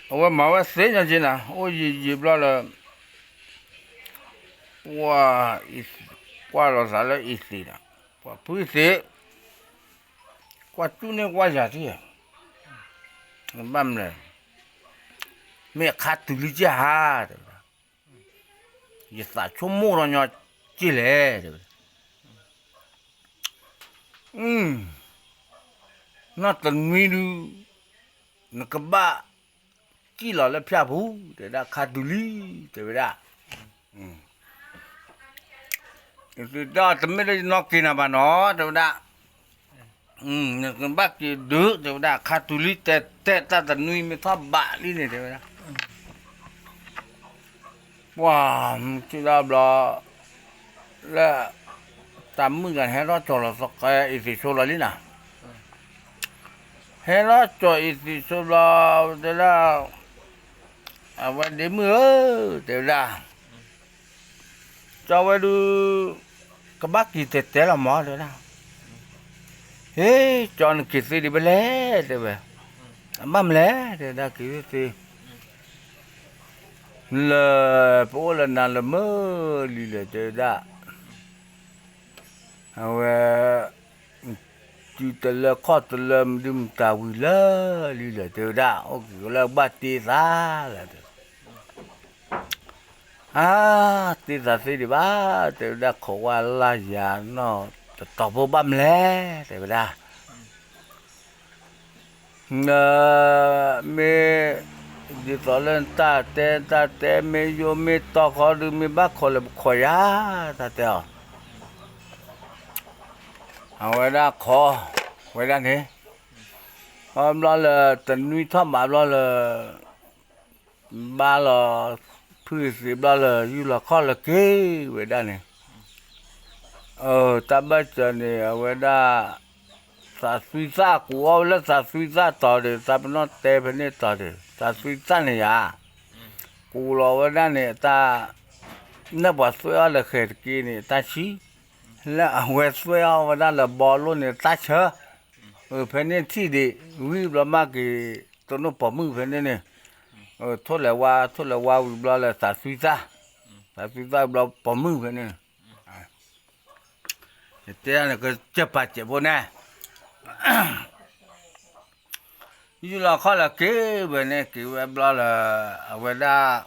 เอาไว้มาไว้เสียจังจีน่ะโอ้ยบล้อเลยว่าเราสารเลยอีสิน่ะว่าผู้เสียว่าจุเนี่ยว่าจะที่บ้านเลยไม่ขาดตุลิจ้ายิ่งสัตว์ชั่วโมงเราเนี่ยจีเล่น่าจะมีดูนักบ้าจีหล่อแล้วพี่ผู้เดี๋ยวได้ขาดตุลิเดี๋ยวได้เดี๋ยวได้แต่ไม่ได้นอกกินอะไรเนาะเดี๋ยวได้เนี่ยกันบ้ากี่ดื้อเดี๋ยวได้คาตุลิแต่ตาแต่นุ้ยไม่ทอบบะลี่เนี่ยเดี๋ยวได้ว้าที่เราบลาแล้วตามมือกันให้เราจอดสักอีสิโซลาลี่นะให้เราจอดอีสิโซลาเดี๋ยวได้เอาไว้เดี๋ยวมือเดี๋ยวได้จะไว้ดูกันบ้ากี่แต่ละหมอเดี๋ยวได้เฮ้ยจอนคิดสิดีไปแล้วเดี๋ยวมั่มแล้วเดี๋ยวได้คิดสิเลยพวกเรานั่นละเมื่อลีเลยเดี๋ยวได้เอาไว้จุดละข้อตะละมดึงตาวิละลีเลยเดี๋ยวได้โอเคแล้วบัดตีซาแล้วตีซาสิดีบ้าเดี๋ยวได้ขอว่าลายาเนาะต่อพวกบ้ามแล้วแต่ไม่ได้มีดิตอเลนตาเตมีโยมีต่อขอดูมีบ้าขอเลยขอยาตาเตอเอาไว้ได้ขอไว้ได้เนี่ยเราเลยแต่นุ้ยทำมาเราเลยบ้าเราพื้นสิบ้าเลยอยู่ละข้อละเกี้ไว้ได้เนี่ยตาบ้าจะเนี่ยเอาไว้ได้สาสุซ่ากูเอาแล้วสาสุซ่าต่อเดี๋ยวสาเป็นนอเตะเป็นเนี่ยต่อเดี๋ยวสาสุซ่าเนี่ยกูรอไว้ได้เนี่ยตาเนี่ยบอสวยอะไรเคยกินเนี่ยตาชี้แล้วเอาไว้สวยเอาไว้ได้แล้วบอลลูนเนี่ยตาเชอเป็นเนี่ยที่ดีวิ่งประมาณกี่ตัวนู้นปอมือเป็นเนี่ย thôi là qua bla là sa suy ra bla bỏ mưng cái này thế là cái chấp bát chấp bốn nè như là khó là cái bên này cái bla là về đó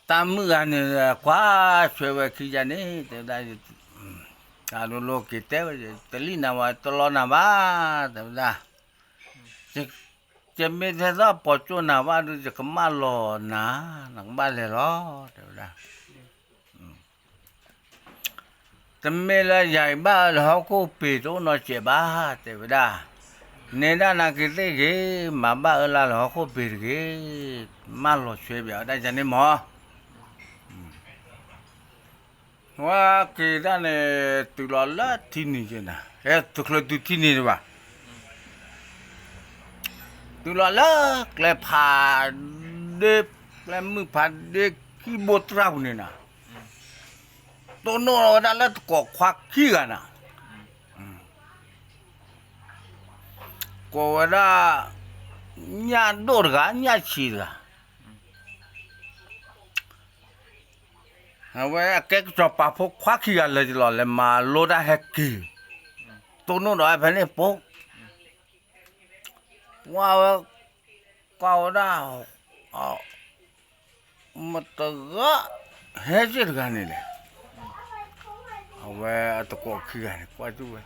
tam mươi anh là quá chơi về khi ra này thế đây kalau lo kita teli nama tolong nama dah Cemil saya pocok nama tu kemal lo nang balik lo dah Cemil lah jai ba lo ko pitu no ceba dah nena nak kita ke maba lah lo ko pir ke mal lo ceba dah jadi mo Wah, kita ni tu lala tini je na. Tu kalau tu tini tu ba. Tu lala klepa de, klemu pade keyboard rau ni na. Tono ada la kok kuak kira na. Kau ada nyador kan nyacira. Vậy cái cho bà phúc khoác khi là lời mà lô đã hết kỳ tôi nó nói phải nên phúc qua câu đó mà tự hết chết cái này này vậy tôi có khi này qua chú vậy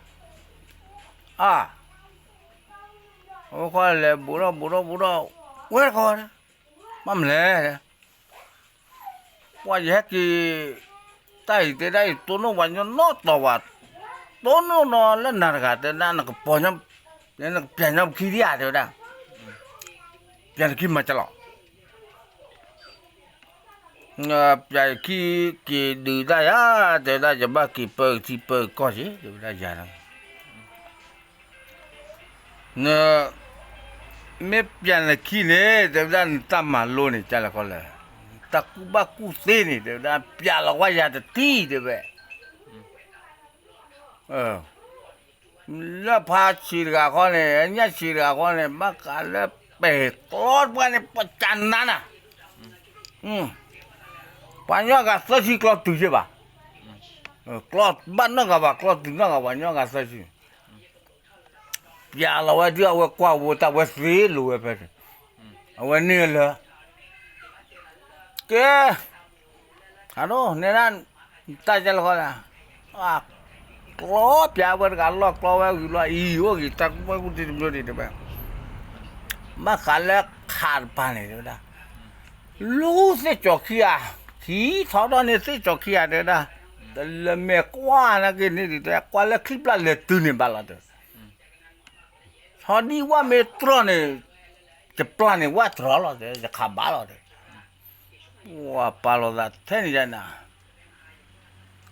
qua là bố đó quét con mắm lẹ qua hết thì tay tới đây tôi nó hoàn cho nó to quá tôi nó lên nào cả tới nó cái bỏ nhom nên là bèn nhom khi đi rồi đó bèn khi mà chalo bèn khi cái đưa ra á tới đây cho ba cái thì có gì đưa ra giờ đó nè mấy bèn là khi này tới đây tạm mà luôn này chả là có lẽ Takubaku sini dia dah piala wajah teti dia be. La pa chirga kone, nya chirga kone makale pe klot bukan pecan nana. Banyak gak sesi klot tu je ba. Klot banyak gak ba, klot tu gak banyak gak sesi. Piala wajah awak kuah awak tak wesi lu apa. Awak ni lah. Ke anu nenan tajal kola klop ya bergalok klowe gila iyo kita ku di belum di depan makala khar pane dah lu se chokia ki thodo ne se chokia dah le me kwa na ke ni de kwa le clip la le tu ni bala de thodi wa metro ne ke plan ne wa tro lo de khabalo de Wah, palo dah theni jana.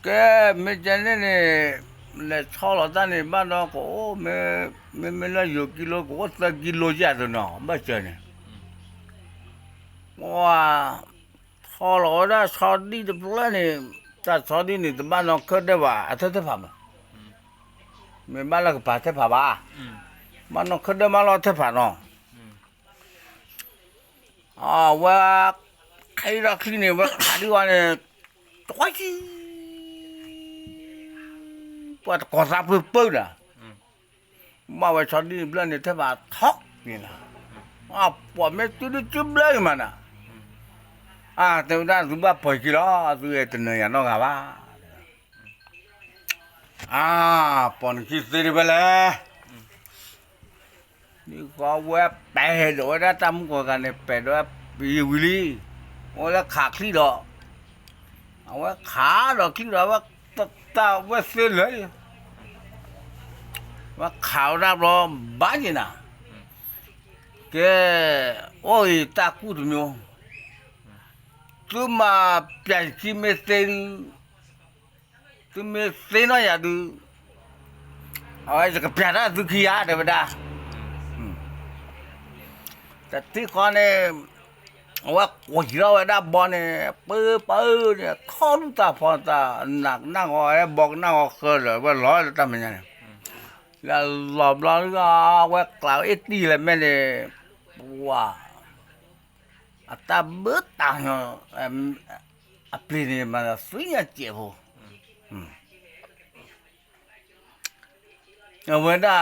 Ke mejane ne le cholo tani mana ko me la yo kilo ko ta kilo ja tu no, baca ne. Wah, cholo dah sodi tu pula ni, ta sodi ni tu mana ke dewa, atau tu apa? Me mana ke pasal apa? Mana ke dewa mana tu apa no? Wah. Khi ra khi này vẫn khá đi qua này toái chi và còn ra bự bự nè mà vậy sao đi lên này thế mà thóc gì nè bỏ mấy thứ đi chấm lên mà nè từ ra chúng ta phải cái đó từ từ này nó ngà ba còn khi đi về lại đi qua web bè rồi đó tâm của cái này bè đó bị Willy Ola khaki đó, ông khá đó khi đó ta vết xuyên lấy, và khảo ra rồi bán gì nào, cái ôi ta cút nhiều, chứ mà bây khi mới nói là được, ôi cái bây đó từ khi á được đã, tại tí con nàyว่ากูเชื่อว่าได้บอลเนี่ยปื้อเนี่ยข้อนู้นตาพอตาหนักนั่งอ่อยบอกนั่งอ่อยเคยเลยว่าร้อยแล้วทำยังไงแล้วหลอบเราก็ว่ากล่าวเอ็ดดี้เลยแม่เนี่ย ว่าอาตาเบิดตาเนาะa plene ma suya jevo weda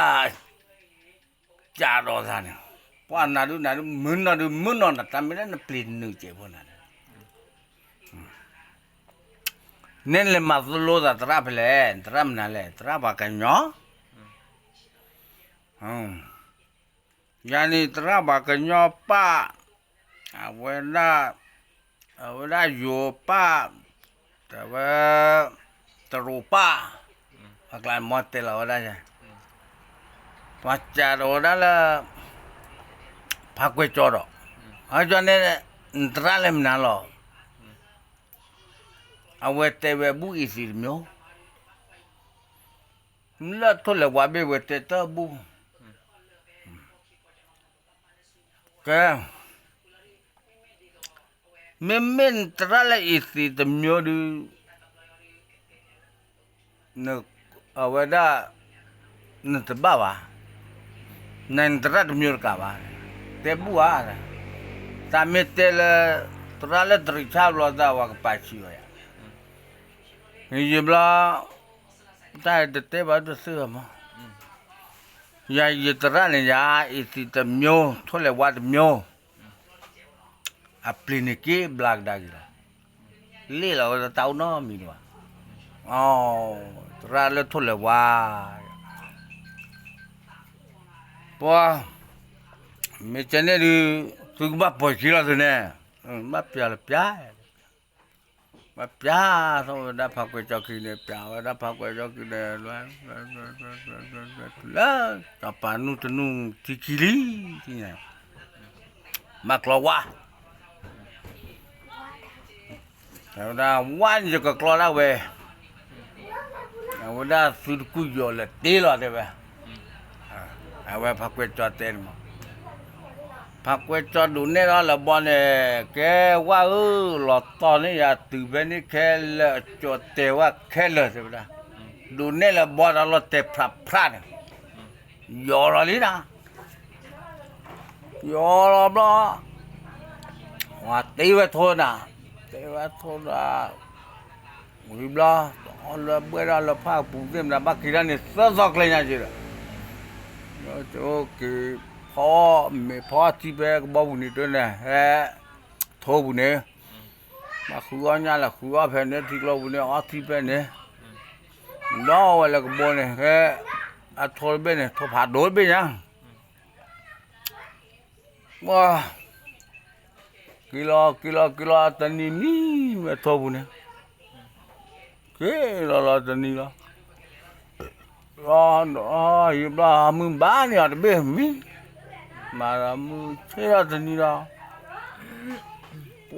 ja ro sa ne pa na du mun na ta me na plene nu jevo na nen le ma lo da tra ple tra na le tra ba ka nyo yani tra ba ka nyo pa weda yo pa ta wa tru pa aklan motel la weda ya pacha ro da la pha kwe cho ro ha cho ne tra le na lo awe te we bu isir myo la to le wa be we te ta bu ka memmen trala isi temyo du ne awada ne tebawa nan trala temyo ka ba te bua ta metel trala tricha lo da wa pa chi ya ni bla ta de te ba de se ma ya ye trala ya isi temyo thole wa temyo a plene ke black dagira le la ta no mi no tra le thole wa po me chene du tu ba po chi la ne ma pya so da pha kwe cho ki ne pya da pha kwe cho ki ne la ta pa nu tu nu ti ki li ti ne ma klo wa da wan je ko klo la we da su ku yo le te lo de ba we pha kwe cho ten ma pha kwe cho du ne la bo ne ke wa lo to ni ya tu be ni ke le cho te wa ke le de ba du ne la bo da lo te phra ne yo lo li da yo lo blo wa te we tho na te wa tho da wi bla lo bwe da lo pha pu tem da ba ki da ni so so kle nya ji da cho ki pho me pho ti be bo bu ni to ne he tho bu ne ma khu ga nya la khu ga phe ne ti lo bu ne a ti be ne no wa la ko bo ne he a tho be ne tho pha do be nya wa kilo tani mi me tho bu ne ke la tani la y ba mu ba ni a be mi ma la mu che la tani la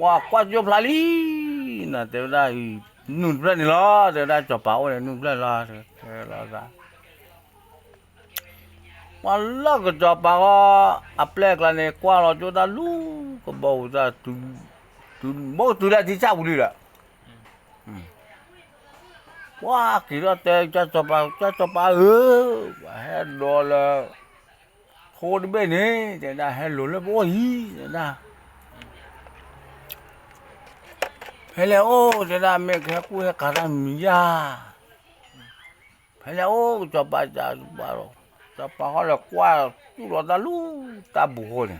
wa kwa jo pla li na te da nu pla ni la te da cho pa o nu pla la te la da wa la ko cho pa ko a ple la ne kwa lo jo da lu ko bo da tu bo tu da ti cha bu li la wa ki lo te cha cho pa he do la ho de be ne te da he lo le bo yi te da he le o te da me ke ku he ka da mi ya he le o cho pa cha ba ro cho pa ho le kwa tu lo da lu ta bu ho ne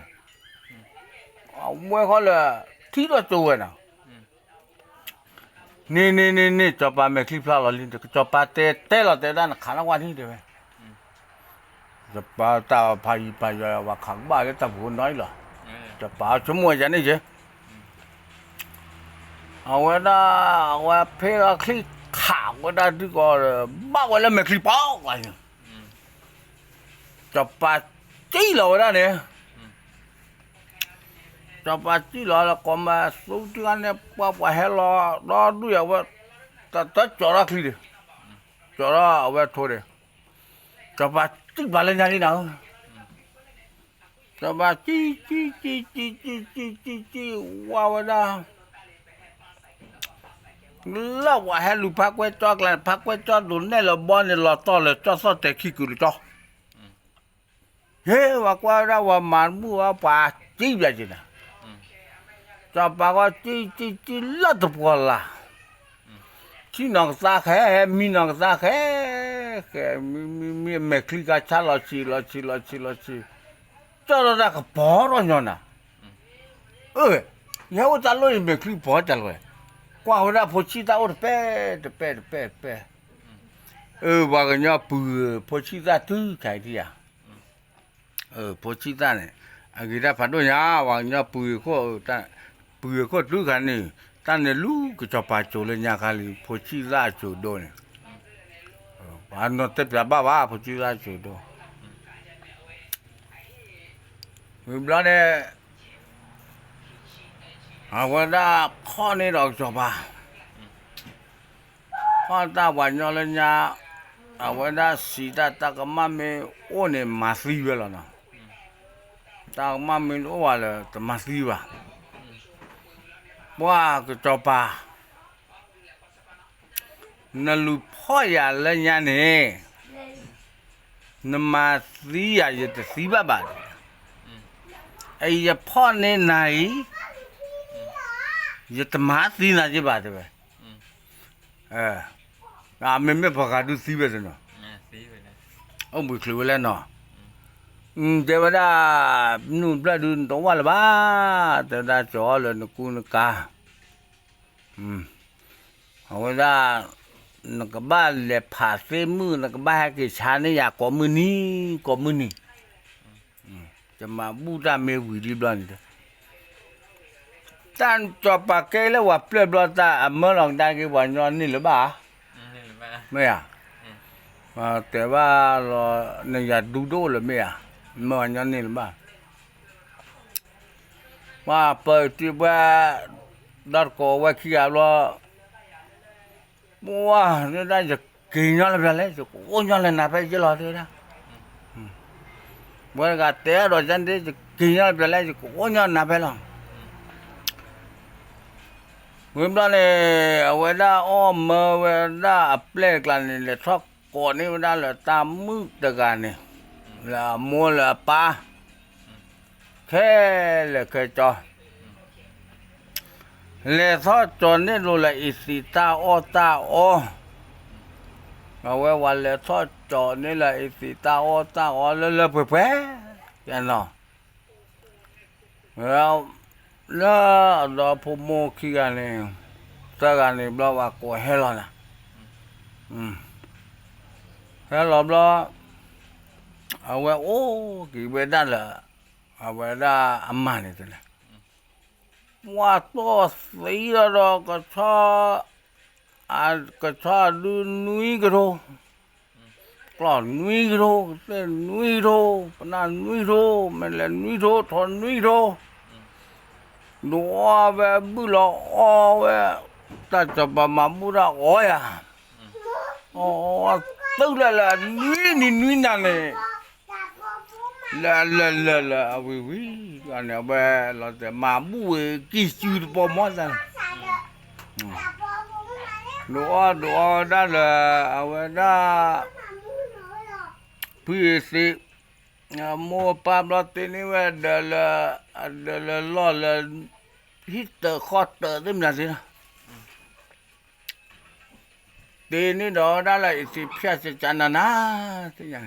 a mo ho le ti lo tu na ni cho pa me clip la lo lin cho pa te lo te da na kha na wa ni de cho pa ta pa ya wa khang ba cái ta bu nói là cho pa cho mo ya ni je wa da wa phe la clip kha wa da đi ko ba wa la me clip pa wa cho pa chi lo da ne cho pa chi lo là có mà số tiếng này qua hè lo đó đuôi à vợ ta cho ra khi đi cho ra vợ thôi đi cho pa chi vào lên nhà đi nào cho pa chi wow đó là qua hè lụp phát quay cho đúng này là bon này là to là cho sao để khi cứ cho เฮ้ว่าว่าเราว่ามันมัวป่าจี้แบบนี้นะจะป่าก็จี้ลัดตัวละที่น้องสาแค่มีน้องสาแค่มีเมฆลิกาชาลอชีจะเราได้ก็พอแล้วเนาะนะยังว่าจะลอยเมฆลิพอจะลอยกว่าเราพอชีตาโอ้เป๊ะว่ากันเนี่ยปูพอชีตาตื้อใครที่อ่ะพอชีตาเนี่ยอันนี้ถ้าพันด้วยยาว่าเนี่ยปูก็ตื้อกันนี่ตั้งแต่ลูกก็จะไปโจเลยเนี่ยกันเลยพอชีตาโจโดนบ้านนนท์เต็มแบบบ้าพอชีตาโจโดมีบ้านเนี่ยเอาว่าได้ข้อนี้เราจบป่ะข้อตาวันยอเลยเนี่ยเอาว่าได้สีตาตากมาเมโอเนี่ยมาซีเวลนะตากมาเมโอว่าเลยแต่มาซีว่ะว่าก็จบป่ะนั่นลูกพ่อยาเลยเนี่ยนั่นมาซีอ่ะจะซีบ้าบ้าไอ้ยาพ่อเนี่ยไหนจะทำหาซีน่าจะบ้าได้ไหมไม่พอการดูซีไปสินะบุคลิกแล้วเนาะแต่ว่าได้นู่นปลาดูตัวว่าละบ้าแต่ได้จอเลยนักกูนักกาเอาว่าได้นักบ้านเลยผ่าเส้นมือนักบ้านให้ชาเนี่ยอยากก่อมือนี้จะมาบูดาเมวิริบลันต์ท่านจบปากเกลแล้วว่าเปลือยบลอตาเมื่อลองได้กี่วันย้อนนี่หรือเปล่าไม่อ่ะแต่ว่าเราเนี่ยอยากดูเลยไม่อ่ะเมื่อวันย้อนนี่หรือเปล่าว่าเปิดที่ว่าดัดโกว่าขี้อาล้อมัวเนี่ยได้จะกินย้อนเลยจะโอ้ย้อนเลยนะไปจะรอเถอะนะเมื่อกี้เตะเราจันทร์จะกินย้อนเลยจะโอ้ย้อนนะไปหรอเมื่อตอนนี้เวลาเวลาเปลกกันนี่เลยทอกก่อนนี่เวลาเลยตามมือตะการนี่ละมัวละป้าแค่เลยแค่จอเลยทอดจนนี่รู้ละอิสิตาโอเอาไว้วันเลยทอดจนนี่ละอิสิตาโอเลยเป๊ะกันเนาะแล้วเราพูดโมกี้กันนี่สักกันนี่บอกว่ากูเฮลนะเฮลบอกเอาไว้โอ้กี่เวลาละเอาไว้ได้อามานี่ตัวละว่าตัวสีเราก็ชอบดูนุ้ยกระโดกลอนนุ้ยกระโดเส้นนุ้ยกระโดปนันนุ้ยกระโดมันเลยนุ้ยกระโดทนนุ้ยกระโดดูแบบบุหรี่แบบแต่จะประมาณบุหรี่อ่ะตัวละนุ้ยนั่นเลยละวิกันเนี่ยแบบเราจะมาบุยกิจูดปอมอสันดูได้เลยเอาไว้ได้พี่สิมัวปั๊มรถที่นี่ว่าเดลล้อเลยฮิตเตอร์คอตเตอร์ที่มันสินะทีนี้เราได้เลยสิเพียรจะนะที่ยัง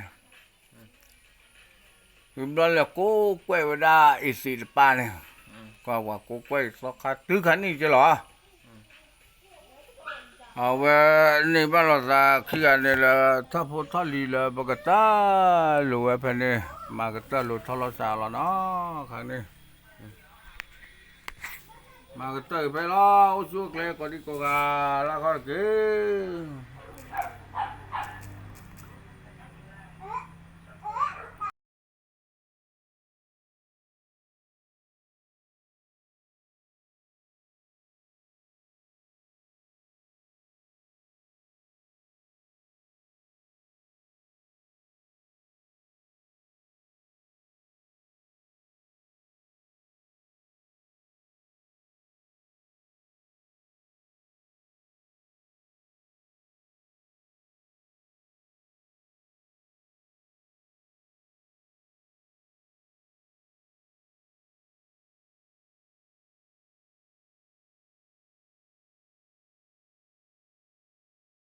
คือเราเลยกูกล้วยว่าได้สิป้าเนี่ยก็ว่ากูกล้วยสักขัดตื้อขันนี่จะหรอเอาไว้นี่บ้านเราจะขี้กันนี่ละถ้าพูดทอลีละปกติรู้ไว้เพื่อนนี่มากติรู้ทอลสาแล้วเนาะครั้งนี้มากติไปแล้วช่วยเกลือก่อนดีกว่าแล้วก็กิน